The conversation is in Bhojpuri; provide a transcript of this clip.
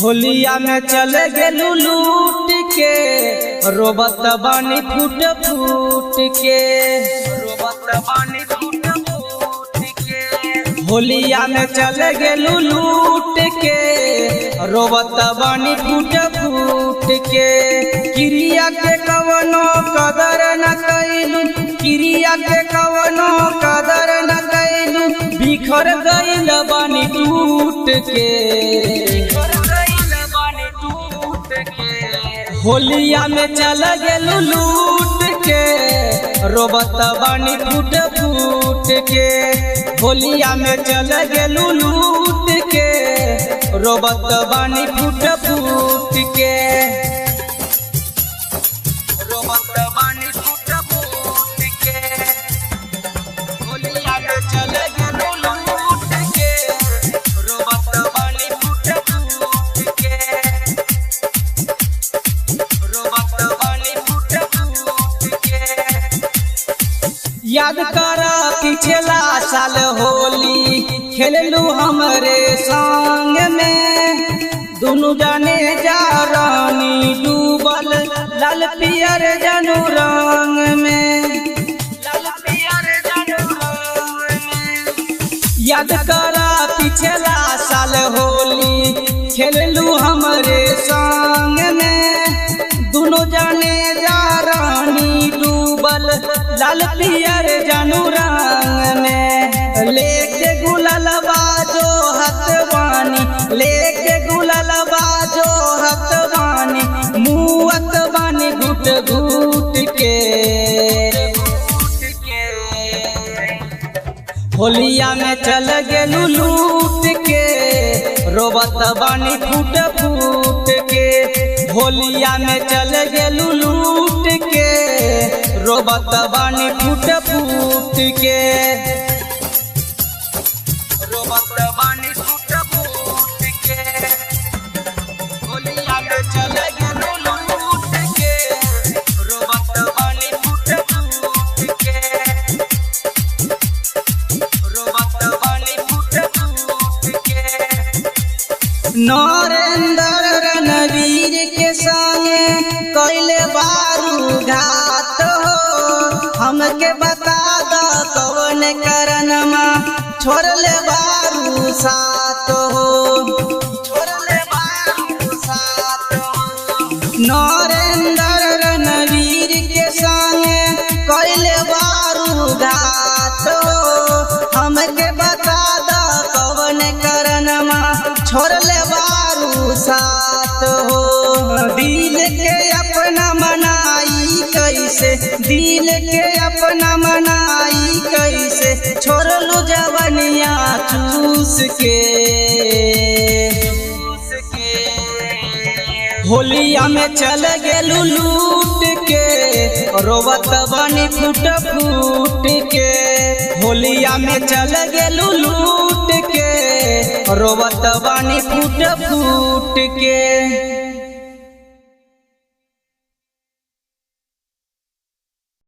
होलिया में चल गेलू लूट के, रोबत बानी फूट फूट के, रोबत बानी फूट फूट के। होलिया में चल गेलू लूट के, रोबत बानी फूट फूट के। क्रिया के कवनो कदर न कैलू, क्रिया के कवनो कदर न कैलू, बिखर गइल बानी टूट के। होलिया में चल गेलू लूट के, रोबत बानी फूट फूट के। होलिया में चल गेलू लूट के, रोबत बानी फूट फूट के, रोबत बानी फूट फूट के। होलिया में चल गेलू लूट के, रोबत बानी फूट फूट के। याद करा पिछला साल होली खेललू हमरे संग में, दोनों जाने जा रानी डूबल लाल पियर जनू रंग में, लाल पियर जनू रंग में। याद करा पिछला साल होली खेललू हमरे संग में, दोनों जाने जा रानी डूबल लाल पियर जानू रंग में। लेके गुलाल बाजो हथवानी, लेके गुलाल बाजो हथवानी, मुअत बानी घुट घुट के। होलिया में चल गेलू लूट के, रोबत बानी फूट फूट के। होलिया में चल गेलू लूट के, रोबत बानी फूट फूट के, रोबत बानी फूट फूट के। होलिया में चल गेलू लूट के, रोबत बानी फूट फूट के, रोबत बानी फूट फूट के। नरेंद्र रणवीर के संगे कैले बारू घात हो, हमके बता द कौन करनमा छोड़ले बारू साथ हो, छोड़ले बारू साथ हो। नरेंद्र रणवीर के संगे कैले बारू घात हो, हमके बता द कौन करनमा छोड़ले बारू साथ हो। दिल के अपना मनाई कैसे, दिल के अपना मनाई कैसे, छोड़लू जवनिया चूस के। होलिया में चल गेलू लूट के, रोबत बानी फूट फूट के। होलिया में चल गेलू लूट के, रोबत बानी फूट फूट के।